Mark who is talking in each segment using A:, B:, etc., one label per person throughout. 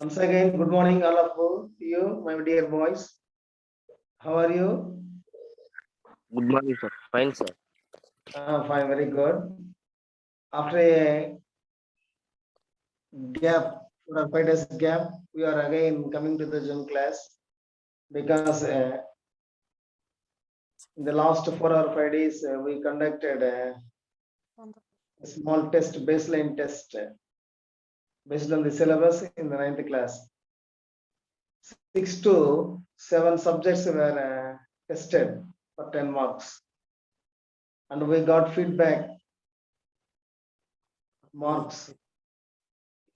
A: Once again, good morning, all of you, my dear boys. How are you?
B: Good morning, sir. Fine, sir.
A: Fine, very good. After a gap, 5 days gap, we are again coming to the Zoom class because in the last 4 or 5 days we conducted a small test, baseline test based on the syllabus in the 9th class. 6 to 7 subjects were tested for 10 marks, and we got feedback marks.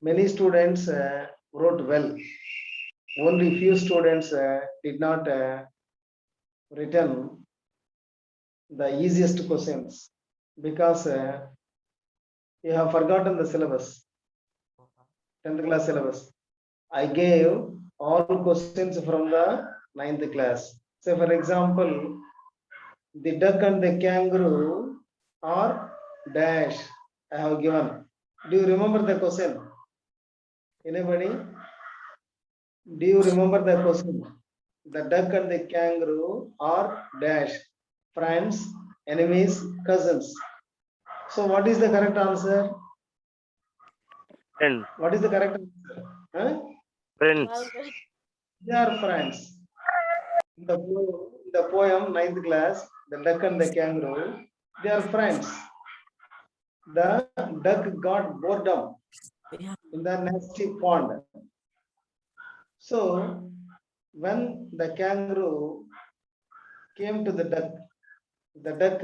A: Many students wrote well. Only few students did not return the easiest questions because you have forgotten the syllabus, 10th class syllabus. I gave all questions from the 9th class. So, for example, the duck and the kangaroo are dash. I have given. Do you remember the question? Anybody? Do you remember the question? The duck and the kangaroo are dash, friends, enemies, cousins. So what is the correct answer?
B: Friends.
A: What is the correct answer? Huh?
B: Friends.
A: They are friends. In the poem, 9th class, the duck and the kangaroo, they are friends. The duck got boredom in the nasty pond. So when the kangaroo came to the duck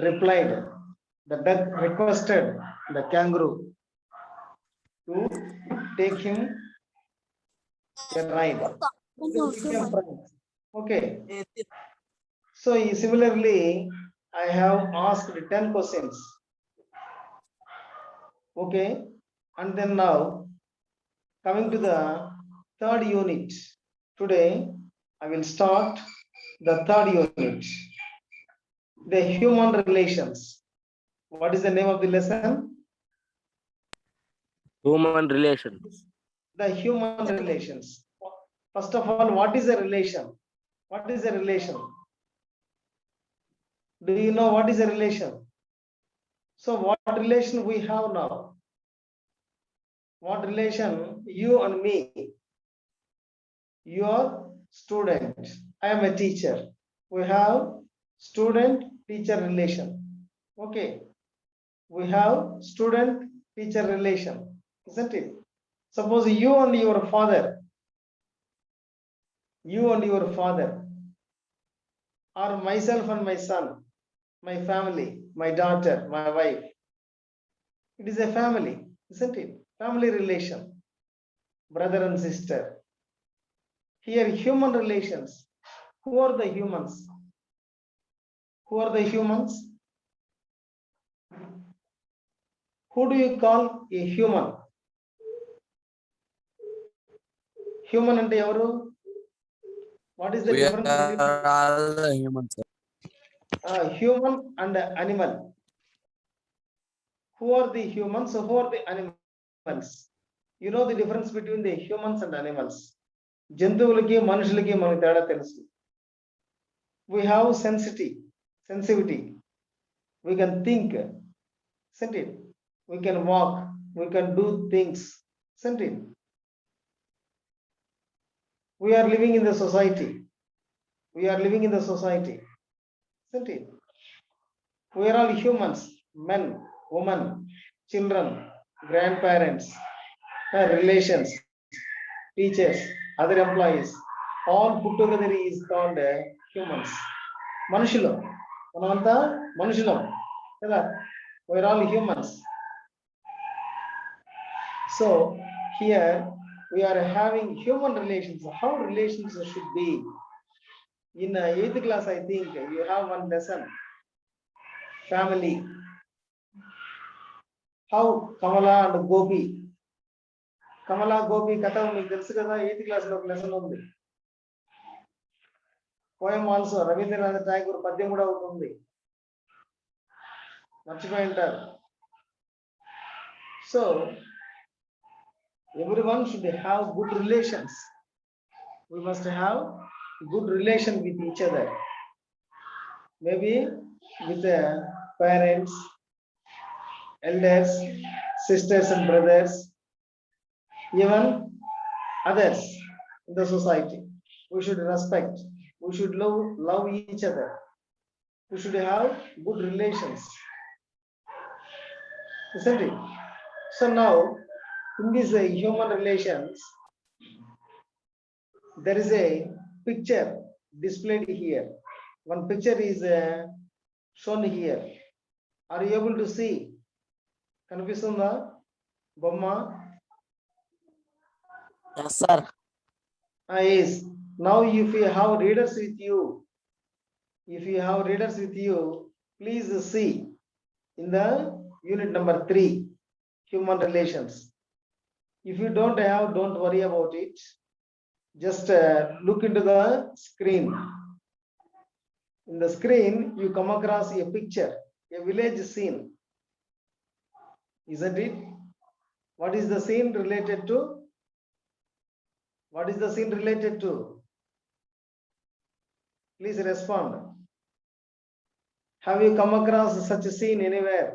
A: replied, the duck requested the kangaroo to take him a ride. Okay. So similarly, I have asked 10 questions. Okay. And then now, coming to the third unit. Today, I will start the third unit. The human relations. What is the name of the lesson?
B: Human relations.
A: The human relations. First of all, what is a relation? What is a relation? Do you know what is a relation? So what relation we have now? What relation? You and me. You are student. I am a teacher. We have student-teacher relation. Okay. We have student-teacher relation, isn't it? Suppose you and your father, or myself and my son, my family, my daughter, my wife. It is a family, isn't it? Family relation, brother and sister. Here, human relations. Who are the humans? Who are the humans? Who do you call a human? Human and evaru? What is the difference between
C: all the humans?
A: human and animal? Who are the humans? Who are the animals? You know the difference between the humans and animals. జంతువులకి మనుషులకి మనకు తేడా తెలుసు. We have sensitivity. We can think, isn't it? We can walk, we can do things, isn't it? We are living in the society. Isn't it? We are all humans, men, women, children, grandparents, relations, teachers, other employees, all put together is called humans. Manushulam. Manamanta Manushulam. We are all humans. So here we are having human relations. How relations should be? In 8th class, I think you have one lesson. Family. How Kamala and Gopi. Kamala Gopi Kata మీకు తెలుసు కదా 8th class లో lesson ఉంది. Poem also Rabindranath Tagore పద్యం కూడా ఉంది. మర్చిపోయి ఉంటారు. So Everyone should have good relations. We must have good relation with each other. Maybe with parents, elders, sisters and brothers, even others in the society. We should respect. We should love each other. We should have good relations. Isn't it? So now, in these human relations, there is a picture displayed here. One picture is shown here. Are you able to see? కనిపిస్తుందా బొమ్మ?
B: Yes, sir.
A: Yes. Now if you have readers with you, please see in the unit number 3, human relations. If you don't have, don't worry about it. Just look into the screen. In the screen, you come across a picture, a village scene. Isn't it? What is the scene related to? What is the scene related to? Please respond. Have you come across such a scene anywhere?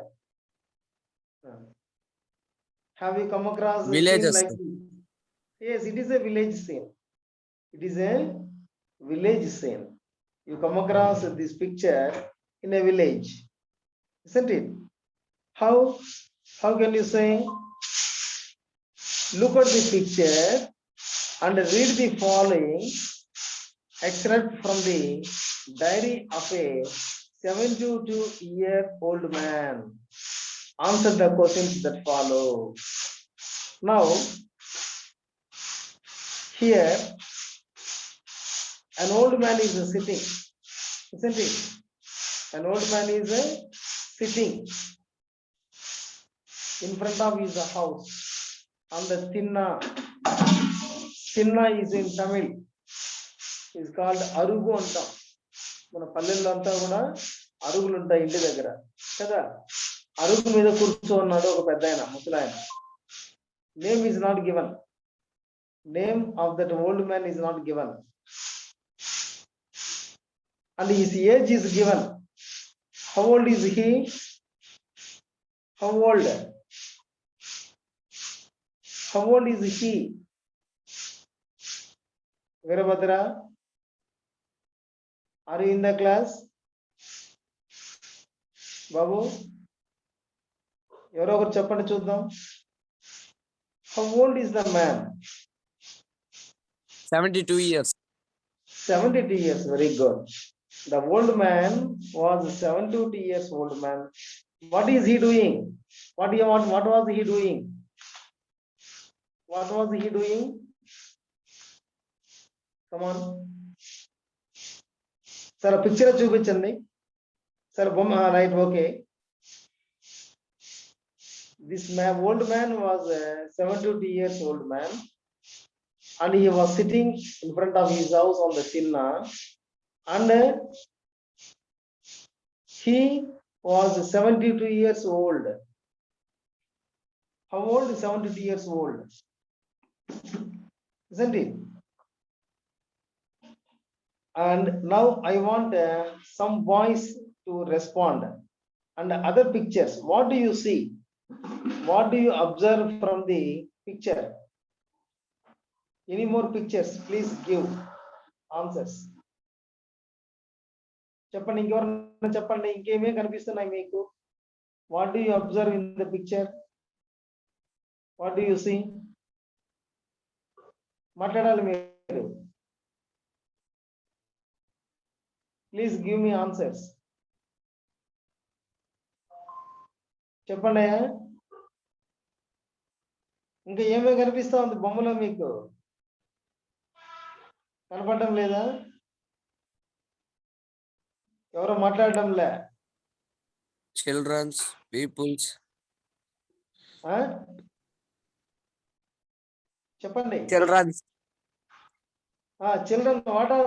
A: Have you come across a scene
C: Villages.
A: like this? Yes, it is a village scene. It is a village scene. You come across this picture in a village, isn't it? How can you say? Look at the picture and read the following extract from the diary of a 72-year-old man. Answer the questions that follow. Now, here, an old man is sitting, isn't it? An old man is sitting in front of his house on the tinna. Tinna is in Tamil. Is called అరుగు అంటాం. మన పల్లెల్లో అంతా కూడా అరుగులు ఉంటాయి ఇంటి దగ్గర కదా. అరుగు మీద కూర్చోన్నాడు ఒక పెద్ద ఆయన, ముసలాయన. Name is not given. Name of that old man is not given. And his age is given. How old is he? How old? How old is he? Virabhadra, are you in the class? Babu, ఎవరో ఒకరు చెప్పండి చూద్దాం. How old is the man?
C: 72 years.
A: 72 years. Very good. The old man was 72 years old man. What is he doing? What was he doing? What was he doing? Come on. Sir, a picture చూపించండి. Sir, బొమ్మ, right, okay. This old man was a 72 years old man, and he was sitting in front of his house on the tinna, and he was 72 years old. How old is 72 years old? Isn't it? And now I want some boys to respond. And other pictures, what do you see? What do you observe from the picture? Any more pictures? Please give answers. చెప్పండి, ఇంకెవరన్నా చెప్పండి, ఇంకేమే కనిపిస్తున్నాయి మీకు? What do you observe in the picture? What do you see? మాట్లాడాలి మీరు. Please give me answers. చెప్పండి. ఇంకా ఏమే కనిపిస్తా ఉంది బొమ్మలో మీకు? కనపడటం లేదా? ఎవరో మాట్లాడటం లే.
C: Children's, peoples.
A: చెప్పండి.
C: Children's.
A: Children,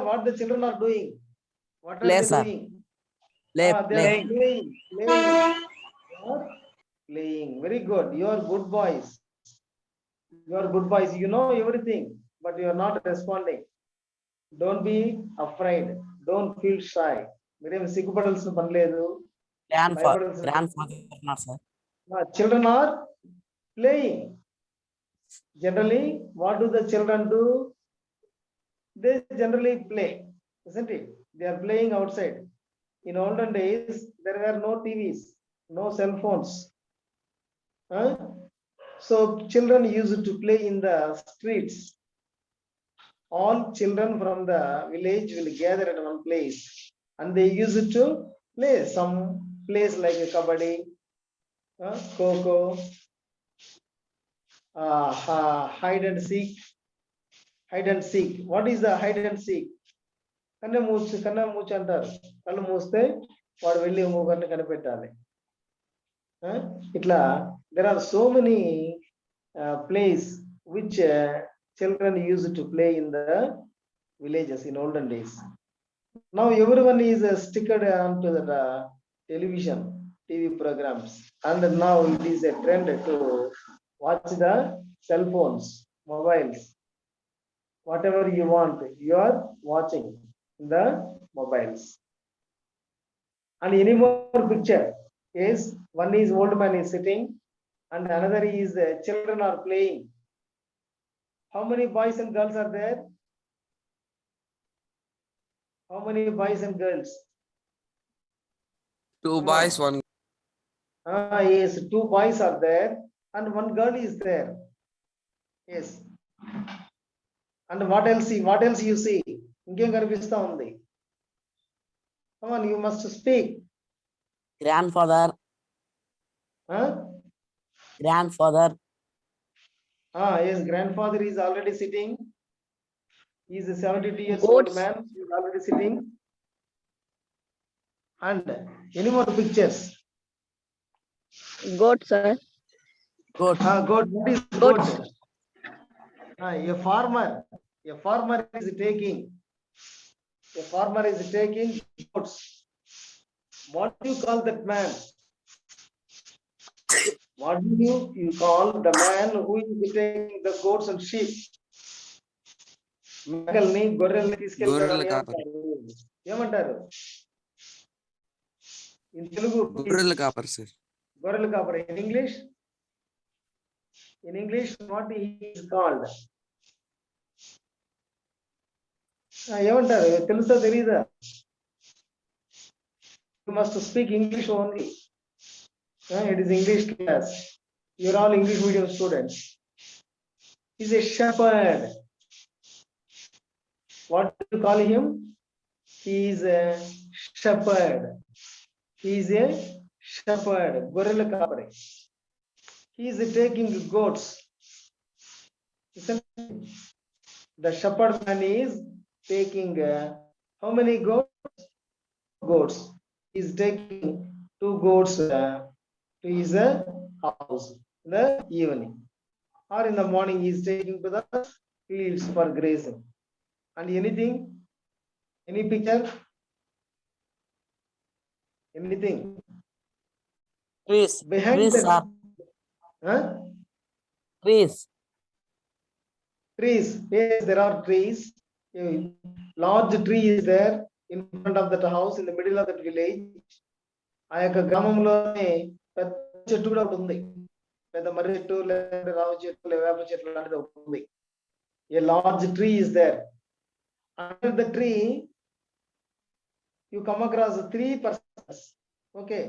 A: what the children are doing? What are
C: Play,
A: they
C: sir.
A: doing?
C: Play,
A: They are
C: play.
A: playing. Very good. You are good boys. You are good boys, you know everything, but you are not responding. Don't be afraid, don't feel shy. మీరేం సిగ్గుపడాల్సిన పని లేదు, భయపడాల్సిన పని
C: grandfather not sir.
A: లేదు. Children are playing. Generally, what do the children do? They generally play, isn't it? They are playing outside. In olden days, there were no TVs, no cell phones. Huh? So children used to play in the streets. All children from the village will gather at one place and they used to play some place like a kabaddi, coco, hide and seek. Hide and seek. What is the hide and seek? కన్ను మూచి అంటారు. కళ్ళు మూస్తే వాడు వెళ్ళి ఇంకొకరిని కనిపెట్టాలి. ఇట్లా there are so many plays which children used to play in the villages in olden days. Now everyone is sticked onto the television, TV programs, and now it is a trend to watch the cell phones, mobiles. Whatever you want, you are watching the mobiles. And any more picture is one is old man is sitting and another is children are playing. How many boys and girls are there? How many boys and girls?
C: 2 boys, 1
A: Yes, 2 boys are there and 1 girl is there. Yes. And what else you see? ఇంకేం కనిపిస్తా ఉంది? Come on, you must speak.
C: grandfather. Grandfather.
A: Yes, grandfather is already sitting. He is a 72 years old
B: Goats.
A: man. He is already sitting. And any more pictures?
B: Goat, sir.
C: Goat.
A: Goat. What is goat? A farmer is taking goats. What do you call that man? What do you call the man who is taking the goats and sheep? మేకల్ని గొర్రెల్ని తీసుకెళ్తారు ఏమంటారు? In Telugu,
C: గొర్రెల కాపరి sir.
A: గొర్రెల కాపరి. In English, what he is called? ఏమంటారు? తెలుసా తెలీదా? You must speak English only. It is English class. You are all English medium students. He is a shepherd. What do you call him? He is a shepherd. గొర్రెల కాపరి. He is taking goats. The shepherd man is taking how many goats? He is taking 2 goats to his house in the evening, or in the morning he is taking to the fields for grazing. And any picture, anything
C: Trees.
A: behind
C: Trees,
A: the
C: sir. Trees.
A: Trees. Yes, there are trees. A large tree is there in front of that house, in the middle of that village. ఆ యొక్క గ్రామంలోనే పెద్ద చెట్టు కూడా ఒకటి ఉంది. పెద్ద మర్రి చెట్టు లేదా రావి చెట్టు లేదా వేప చెట్టు లాంటిది ఒకటి ఉంది. A large tree is there. Under the tree, you come across 3 persons. Okay.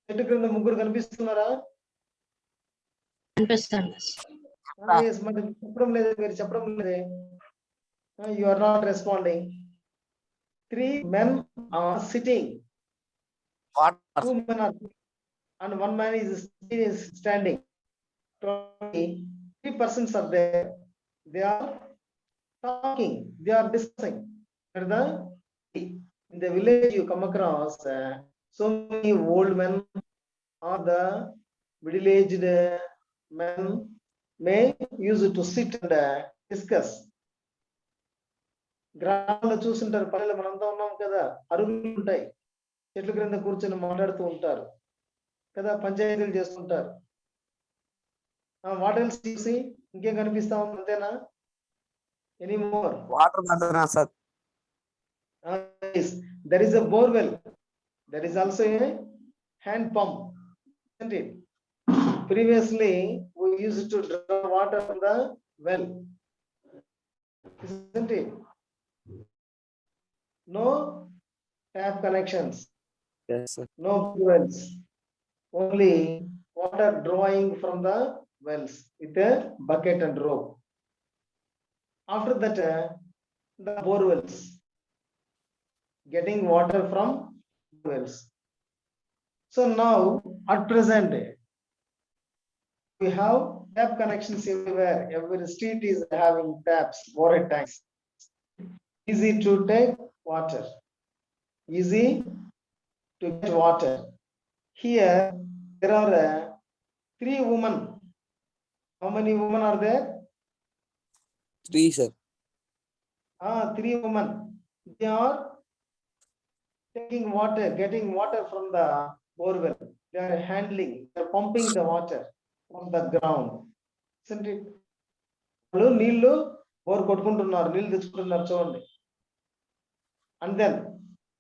A: చెట్టు క్రింద ముగ్గురు కనిపిస్తున్నారా? Yes, మరి చెప్పడం లేదు, మీరు చెప్పడం లేదే. You are not responding. 3 men are sitting.
C: What?
A: 2 men are and 1 man is standing. 3 persons are there. They are talking. They are discussing. In the village you come across so many old men or the middle-aged men may use it to sit and discuss. గ్రామాల్లో చూస్తుంటారు, పల్లెలు మనంతా ఉన్నాం కదా, అరుగులు ఉంటాయి, చెట్ల క్రింద కూర్చొని మాట్లాడుతూ ఉంటారు కదా, పంచాయతీలు చేస్తుంటారు. What else you see? ఇంకేం కనిపిస్తా ఉంది అంతేనా? Any more?
C: Water bottle, sir.
A: Yes, there is a bore well. There is also a hand pump, isn't it? Previously, we used to draw water from the well, isn't it? No tap connections,
C: Yes, sir.
A: no wells, only water drawing from the wells with a bucket and rope. After that, the bore wells, getting water from wells. So now, at present, we have tap connections everywhere. Every street is having taps, water tanks. Easy to take water, easy to get water. Here, there are 3 women. How many women are there?
C: 3, sir.
A: 3 women. They are taking water, getting water from the borewell. They are handling, they are pumping the water from the ground. Isn't it? వాళ్ళు నీళ్లు bore కొట్టుకుంటున్నారు, నీళ్లు తెచ్చుకుంటున్నారు చూడండి. And then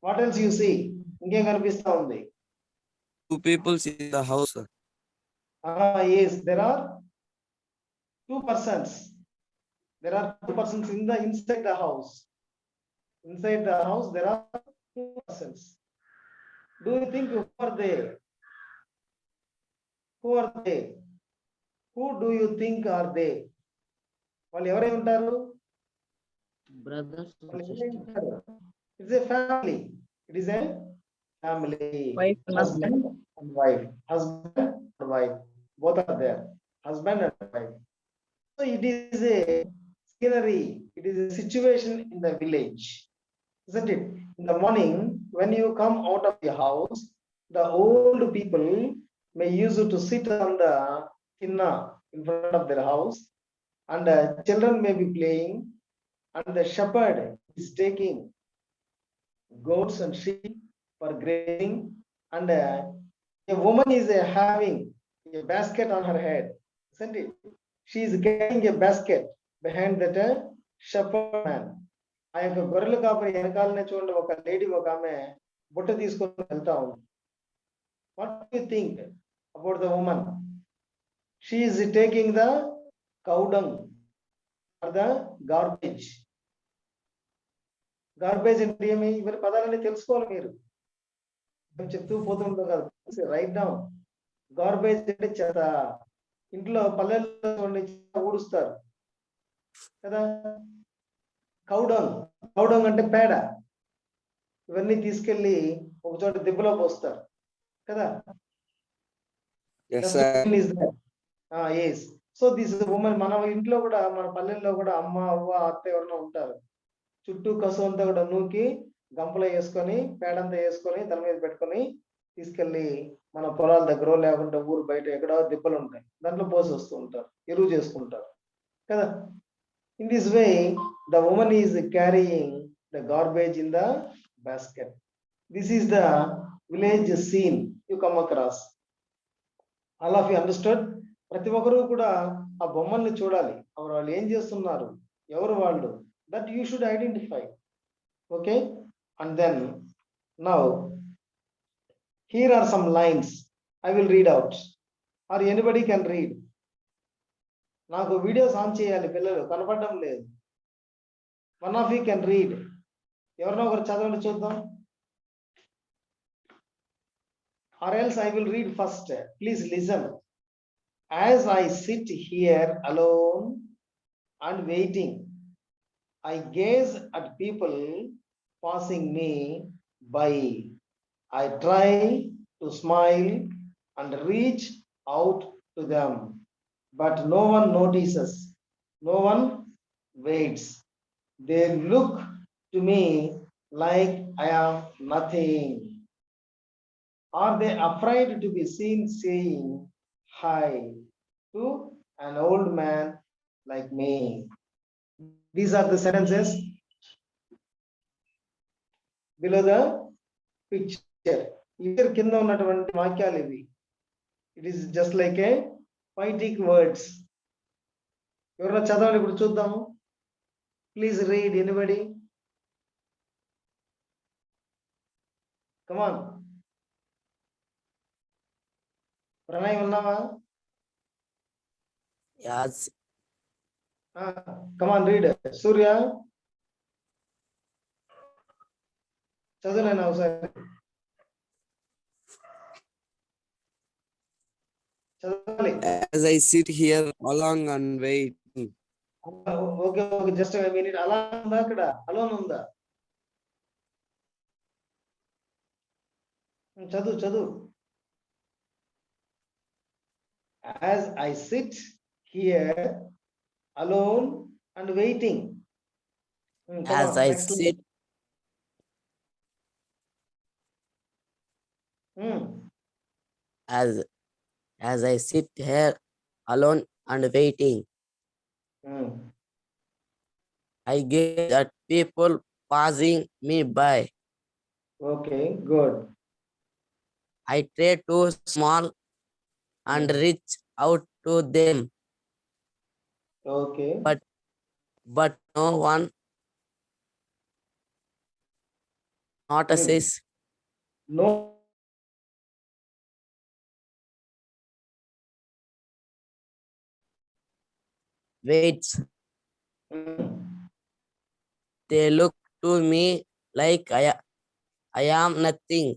A: what else you see? ఇంకేం కనిపిస్తా ఉంది?
C: 2 people in the house, sir.
A: Yes, there are 2 persons. There are 2 persons inside the house. Inside the house, there are 2 persons. Do you think who are they? Who are they? Who do you think are they? వాళ్ళు ఎవరై ఉంటారు?
B: Brothers
A: వాళ్ళు
B: and
A: ఎవరై
B: sisters.
A: ఉంటారు? It's a family. It is a family.
D: Wife and
A: Husband and wife. Husband and wife. Both are there. Husband and wife. So it is a scenery. It is a situation in the village. Isn't it? In the morning, when you come out of the house, the old people may use to sit on the kinna in front of their house, and children may be playing, and the shepherd is taking goats and sheep for grazing, and a woman is having a basket on her head, isn't it? She is carrying a basket behind that shepherd man. ఆ యొక్క గొర్రెల కాపరి వెనకాలనే చూడండి, ఒక lady, ఒక ఆమె బుట్ట తీసుకొని వెళ్తా ఉంది. What you think about the women? She is taking the cow dung or the garbage. Garbage అంటే ఏమి? ఇవన్నీ పదాలన్నీ తెలుసుకోవాలి మీరు. మేము చెప్తూ పోతుంటాం కదా, రైట్ డౌన్. గార్బేజ్ అంటే చెత్త. ఇంట్లో పల్లెల్లో చూడండి, ఊడుస్తారు కదా. కౌడంగ్ అంటే పేడ. ఇవన్నీ తీసుకెళ్లి ఒక చోట దిబ్బలో పోస్తారు కదా.
C: Yes, sir.
A: Yes. So this is women. మన ఇంట్లో కూడా, మన పల్లెల్లో కూడా అమ్మ, అవ్వ, అత్త ఎవరైనా ఉంటారు. చుట్టూ కసు అంతా కూడా నూకి గంపలో వేసుకొని, పేడంతా వేసుకొని తల మీద పెట్టుకొని తీసుకెళ్లి మన పొలాల దగ్గర లేకుంటే ఊరు బయట ఎక్కడో దిబ్బలు ఉంటాయి, దాంట్లో పోసి వస్తూ ఉంటారు, ఎరువు చేసుకుంటారు కదా. In this way, the woman is carrying the garbage in the basket. This is the village scene you come across. All of you understood? ప్రతి ఒక్కరు కూడా ఆ బొమ్మల్ని చూడాలి. వాళ్ళు ఏం చేస్తున్నారు, ఎవరు వాళ్ళు, that you should identify. Okay, and then now here are some lines I will read out, or anybody can read. నాకు వీడియోస్ ఆన్ చేయాలి, పిల్లలు కనపడడం లేదు. One of you can read. ఎవరినో ఒకరు చదవండి చూద్దాం. or else I will read first. Please listen. As I sit here alone and waiting, I gaze at people passing me by. I try to smile and reach out to them, but no one notices, no one waits. They look to me like I am nothing. Are they afraid to be seen saying hi to an old man like me? These are the sentences below the picture. Here కింద ఉన్నటువంటి వాక్యాలు ఇవి. It is just like a poetic words. ఎవరో చదవండి ఇప్పుడు చూద్దాము. Please read, anybody? Come on. Pranay ఉన్నావా?
C: Yes.
A: Come on, read. Surya. చదువునైనా ఒకసారి. చదవాలి.
C: As I sit here along and waiting.
A: Okay okay, just minute. అలా ఉందా అక్కడ? అలోన్ ఉందా? చదువు. As I sit here alone and waiting.
C: As I sit. As I sit here alone and waiting, I gaze at people passing me by.
A: Okay, good.
C: I try to small and reach out to them,
A: Okay.
C: but no one notices.
A: No.
C: Waits. They look to me like I am nothing.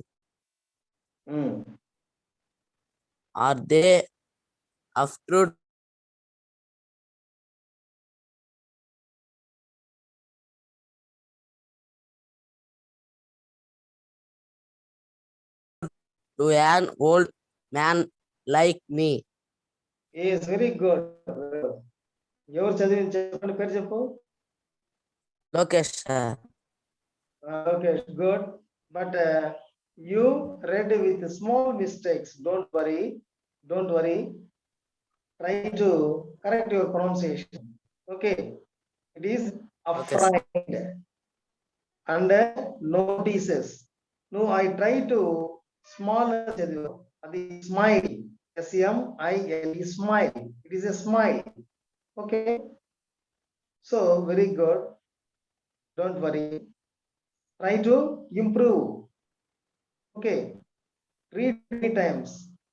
C: Are they afraid to an old man like me?
A: Yes, very good. ఎవరు చదివి చెప్పండి, పేరు చెప్పు.
C: Lokesh, sir.
A: Okay, good. But you read with small mistakes. Don't worry. Try to correct your pronunciation. Okay. It is afraid and notices. No, I try to smaller. The smile. S-M-I-L-E, smile. It is a smile. Okay. So very good. Don't worry. Try to improve. Okay. Read many times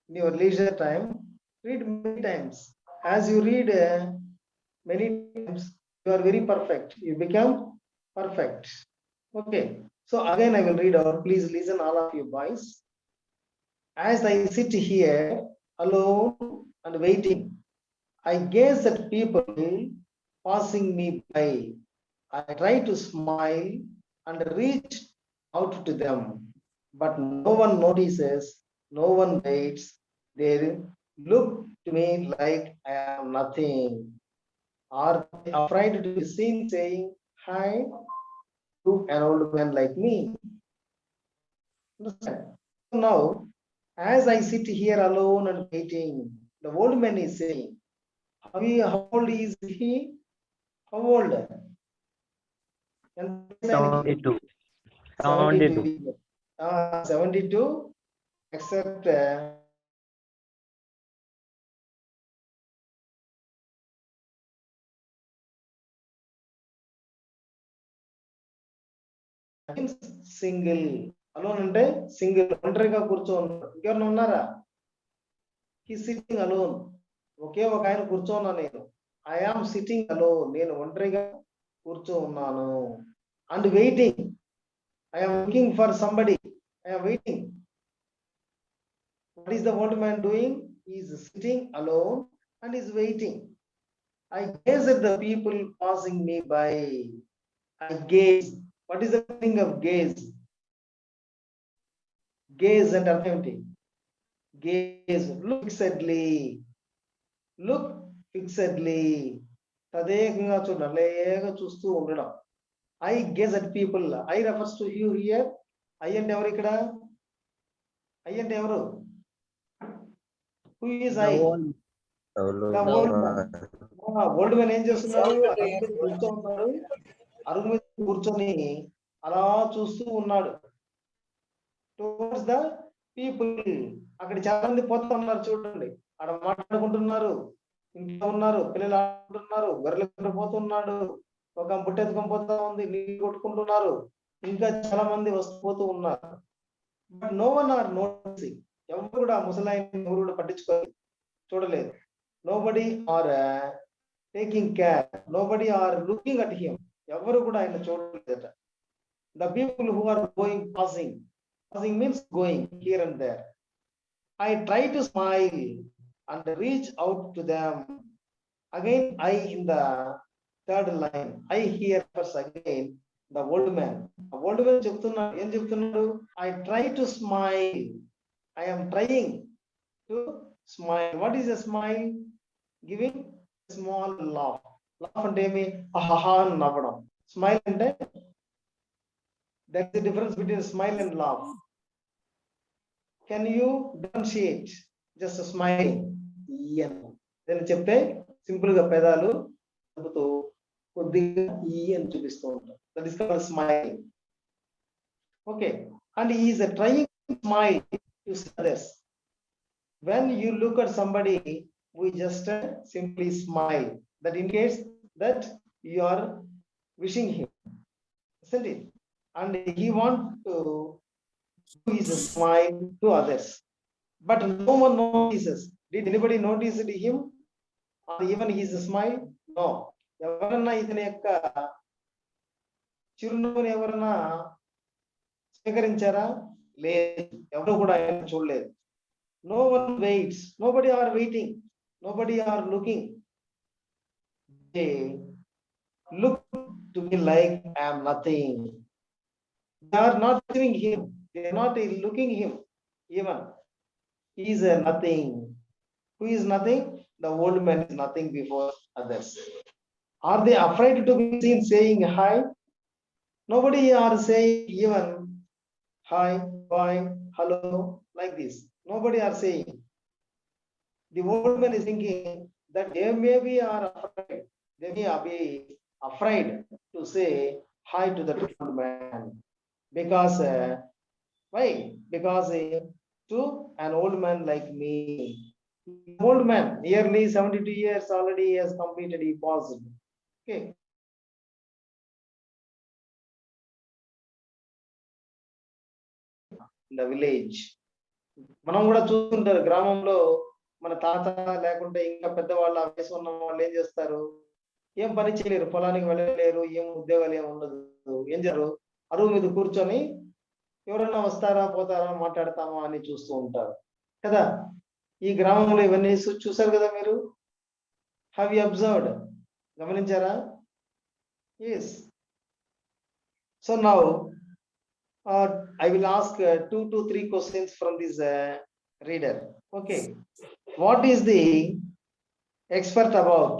A: in your leisure time. Read many times. As you read many times, you are very perfect. You become perfect. Okay. So again, I will read out. Please listen, all of you boys. As I sit here alone and waiting, I gaze at people passing me by. I try to smile and reach out to them, but no one notices, no one waits. They look to me like I am nothing. Are they afraid to be seen saying hi to an old man like me? Understand? Now, as I sit here alone and waiting, the old man is saying, how old is he? How old?
B: 72.
A: 72, except single. Alone అంటే single, ఒంటరిగా కూర్చోన్నాడు. ఇంకెవరైనా ఉన్నారా? He sitting alone. ఒకే ఒక ఆయన కూర్చోన్నా నేను. I am sitting alone. నేను ఒంటరిగా కూర్చో ఉన్నాను. And waiting. I am looking for somebody. I am waiting. What is the old man doing? He is sitting alone and is waiting. I gaze at the people passing me by. I gaze. What is the meaning of gaze? Gaze and affirmative. Gaze. Look fixedly. Look fixedly. తదేకంగా చూడండి, లేగా చూస్తూ ఉండడం. I gaze at people. I refers to you here. I అంటే ఎవరు ఇక్కడ? I అంటే ఎవరు? Who is I? Old man ఏం చేస్తున్నాడు? అరుగు మీద కూర్చోన్నాడు. అరుగు మీద కూర్చొని అలా చూస్తూ ఉన్నాడు. Towards the people. అక్కడ చాలా మంది పోతా ఉన్నారు చూడండి. ఆడ మాట్లాడుకుంటున్నారు, ఇంట్లో ఉన్నారు, పిల్లలు ఆడుకుంటున్నారు, గొర్రెలు పోతున్నాడు, ఒక బుట్టెత్తుకొని పోతా ఉంది, నీళ్ళు కొట్టుకుంటున్నారు, ఇంకా చాలా మంది వస్తూ ఉన్నారు. But no one are noticing. ఎవరు కూడా ముసలాయన ఎవరు కూడా పట్టించుకోలేదు, చూడలేదు. Nobody are taking care, nobody are looking at him. ఎవరు కూడా ఆయన చూడలేదట. The people who are going passing means going here and there. I try to smile and reach out to them. Again, I in the third line, I hear first again the old man. The old man చెప్తున్నాడు, ఏం చెప్తున్నాడు? I try to smile. I am trying to smile. What is a smile? Giving a small laugh. Laugh అంటే ఏమి? ఆహాహా అని నవ్వడం. Smile అంటే that's the difference between smile and laugh. Can you differentiate just a smile? నేను చెప్తే simple గా పెదాలు చెబుతూ కొద్దిగా ఈ అని చూపిస్తూ ఉంటాం. That is called smile. Okay, and he is trying to smile to others. When you look at somebody, we just simply smile. That indicates that you are wishing him, isn't it? And he wants to do his smile to others, but no one notices. Did anybody notice him or even his smile? No. ఎవరన్నా ఇతని యొక్క చిరునవ్వుని ఎవరన్నా స్వీకరించారా? లేదు, ఎవరు కూడా ఆయన చూడలేదు. No one waits. Nobody are waiting. Nobody are looking. They look to me like I am nothing. They are not seeing him. They are not looking him even. He is a nothing. Who is nothing? The old man is nothing before others. Are they afraid to be seen saying hi? Nobody are saying even hi, bye, hello, like this. Nobody are saying. The old man is thinking that they maybe are afraid. They may be afraid to say hi to the old man. Because why? Because to an old man like me, old man nearly 72 years already has completed, he passed. Okay. In the village, మనం కూడా చూస్తుంటారు గ్రామంలో, మన తాత లేకుంటే ఇంకా పెద్దవాళ్ళు, ఆ వయసు ఉన్న వాళ్ళు ఏం చేస్తారు? ఏం పని చేయలేరు, పొలానికి వెళ్ళలేరు, ఏం ఉద్యోగాలు ఏమి ఉండదు, ఏం చేస్తారు? అరువు మీద కూర్చొని ఎవరన్నా వస్తారా పోతారా మాట్లాడతామా అని చూస్తూ ఉంటారు కదా. ఈ గ్రామంలో ఇవన్నీ చూసారు కదా మీరు. Have you observed? గమనించారా? Yes. So now I will ask 2 to 3 questions from this reader. Okay, what is the expert about?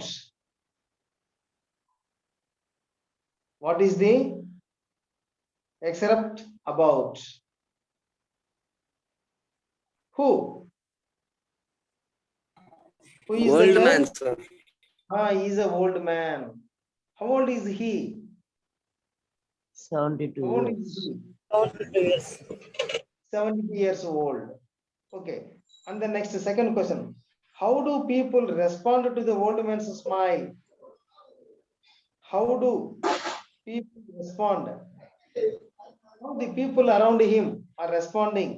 A: What is the excerpt about? Who is
C: Old
A: the
C: man, sir.
A: he is an old man. How old is he?
B: 72
A: How old
B: years.
A: is he? 72 years. 70 years old. Okay. And the next second question. How do people respond to the old man's smile? How do people respond? How the people around him are responding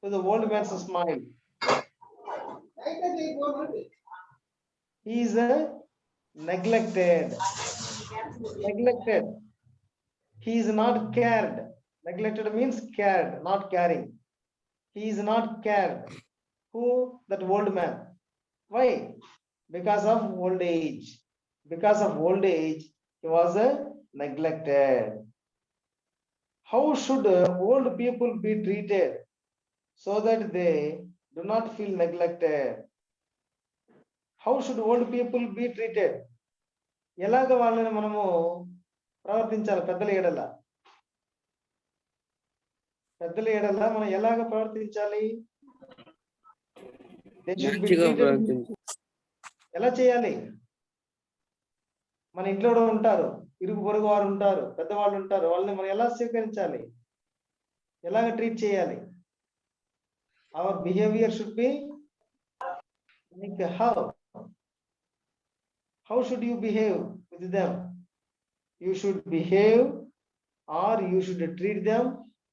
A: to the old man's smile? He is neglected. Neglected. He is not cared. Neglected means cared, not caring. He is not cared. Who? That old man. Why? Because of old age. Because of old age, he was neglected. How should old people be treated so that they do not feel neglected? How should old people be treated? ఎలాగ వాళ్ళని మనము ప్రవర్తించాలి? పెద్దల ఎడల మనం ఎలాగ ప్రవర్తించాలి? ఎలా చేయాలి? మన ఇంట్లో కూడా ఉంటారు, ఇరుగు పొరుగు వారు ఉంటారు, పెద్దవాళ్ళు ఉంటారు, వాళ్ళని మనం ఎలా స్వీకరించాలి? ఎలాగ ట్రీట్ చేయాలి? Our behaviour should be Like how? How should you behave with them? You should behave or you should treat them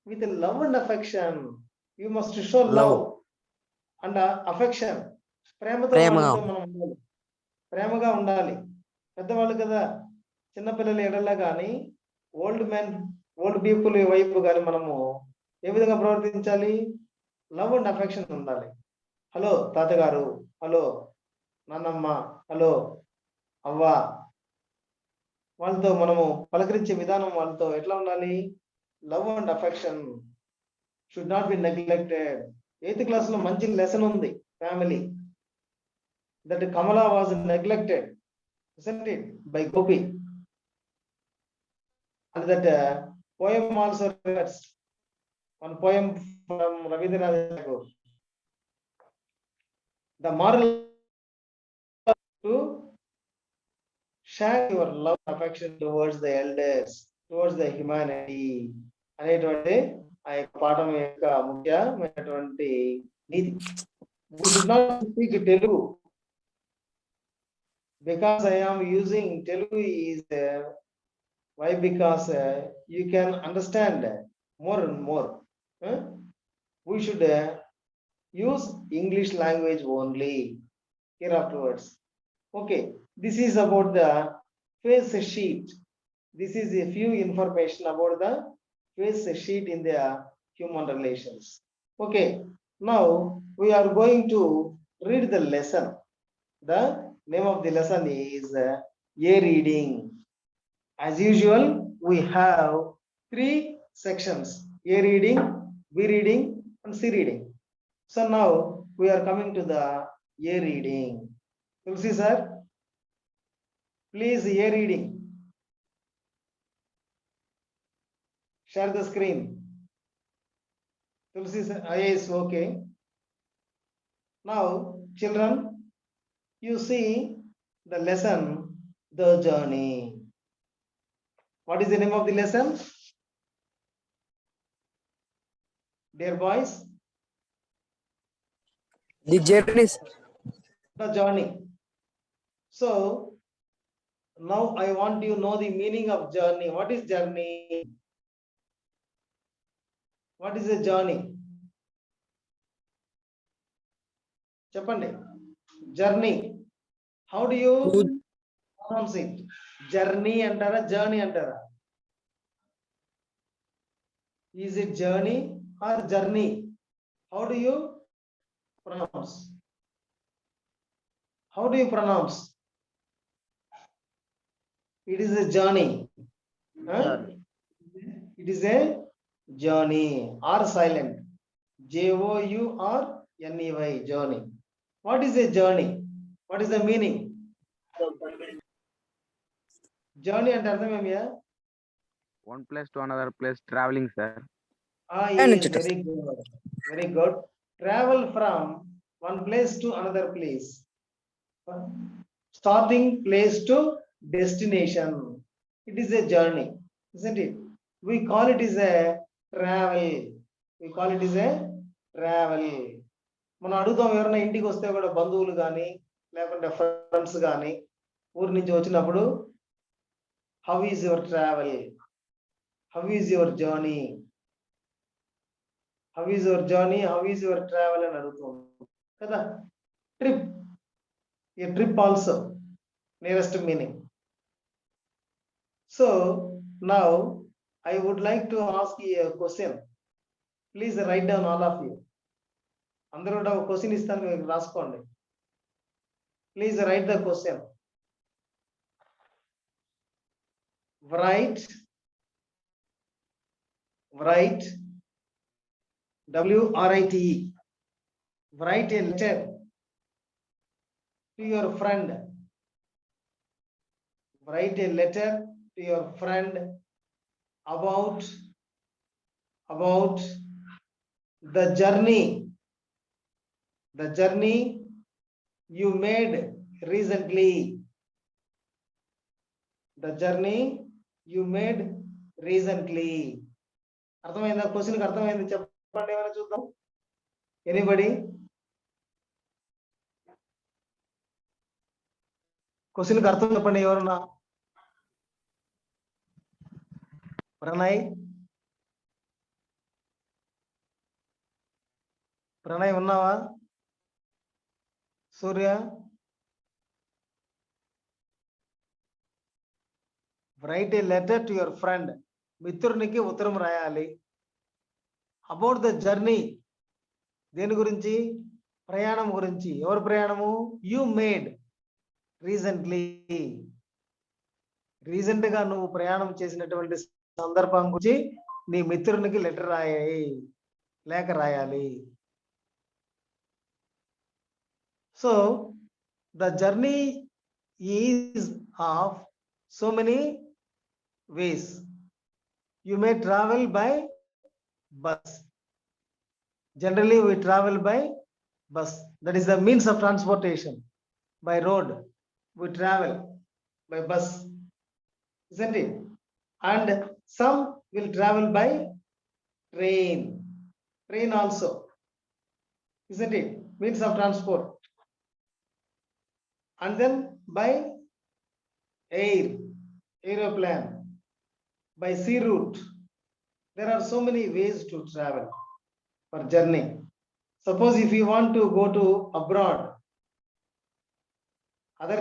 A: with love and affection. You must show
C: Love.
A: love and affection. ప్రేమతో
C: ప్రేమగా.
A: వాళ్ళతో మనం ఉండాలి, ప్రేమగా ఉండాలి. పెద్దవాళ్ళు కదా, చిన్నపిల్లల ఎడల కానీ ఓల్డ్ పీపుల్ వైపు కానీ మనము ఏ విధంగా ప్రవర్తించాలి? లవ్ అండ్ అఫెక్షన్ ఉండాలి. హలో తాతగారు, హలో నాన్నమ్మ, హలో అవ్వ, వాళ్ళతో మనము పలకరించే విధానం వాళ్ళతో ఎట్లా ఉండాలి? Love and affection should not be neglected. 8th class లో మంచి లెసన్ ఉంది, family. That Kamala was neglected, isn't it, by Gopi. And that poem also regards one poem from Rabindranath Tagore. The moral to share your love and affection towards the elders, towards the humanity అనేటువంటి ఆ యొక్క పాఠం యొక్క ముఖ్యమైనటువంటి నీతి. We should not speak Telugu because I am using Telugu is why? Because you can understand more and more. We should use English language only here afterwards. Okay, this is about the face sheet. This is a few information about the face sheet in the human relations. Okay, now we are going to read the lesson. The name of the lesson is A reading. As usual, we have 3 sections: A reading, B reading, and C reading. So now we are coming to the A reading. Tulsi sir, please A reading. Share the screen. Tulsi sir, yes, okay. Now, children, you see the lesson, the journey. What is the name of the lesson? Dear boys,
C: The journey.
A: the journey. So now I want you to know the meaning of journey. What is journey? What is a journey? Chapande. Journey. How do you pronounce it? Journey antara, journey antara. Is it journey or journey? How do you pronounce? How do you pronounce? It is a journey. Huh?
B: Journey.
A: It is a journey or silent. Journey. Journey. What is a journey? What is the meaning? Journey and అర్థం ఏమియా?
D: One place to another place, traveling, sir.
A: Yes, very good. Very good. Travel from one place to another place. Starting place to destination. It is a journey, isn't it? We call it is a travel. We call it is a travel. మనం అడుగుతాం, ఎవరైనా ఇంటికి వస్తే కూడా బంధువులు కానీ లేకుంటే friends కానీ ఊరి నుంచి వచ్చినప్పుడు, how is your travel, how is your journey, how is your journey, how is your travel అని అడుగుతాం కదా. Trip, a trip also nearest meaning. So now I would like to ask you a question. Please write down, all of you. అందరూ కూడా ఒక question ఇస్తాను, మీరు రాసుకోండి. Please right the question. Write WRITE. Write a letter to your friend. Write a letter to your friend about the journey you made recently. The journey you made recently. అర్థమైందా? క్వశ్చన్కి అర్థమైంది? చెప్పండి, ఏమైనా చూద్దాం. ఎనీబడి? క్వశ్చన్ కి అర్థం చెప్పండి ఎవరన్నా. ప్రణయ్ ప్రణయ్ ఉన్నావా? Surya, write a letter to your friend. మిత్రునికి ఉత్తరం రాయాలి. అబౌట్ ద జర్నీ, దేని గురించి? ప్రయాణం గురించి. ఎవరు ప్రయాణము? You made recently. రీసెంట్ గా నువ్వు ప్రయాణం చేసినటువంటి సందర్భం గురించి నీ మిత్రునికి లెటర్ రాయాలి, లేఖ రాయాలి. So the journey is of so many ways. You may travel by bus. Generally we travel by bus, that is the means of transportation. By road we travel by bus, isn't it? And some will travel by train also, isn't it? Means of transport. And then by aeroplane, by sea route. There are so many ways to travel for journey. Suppose if you want to go to abroad, other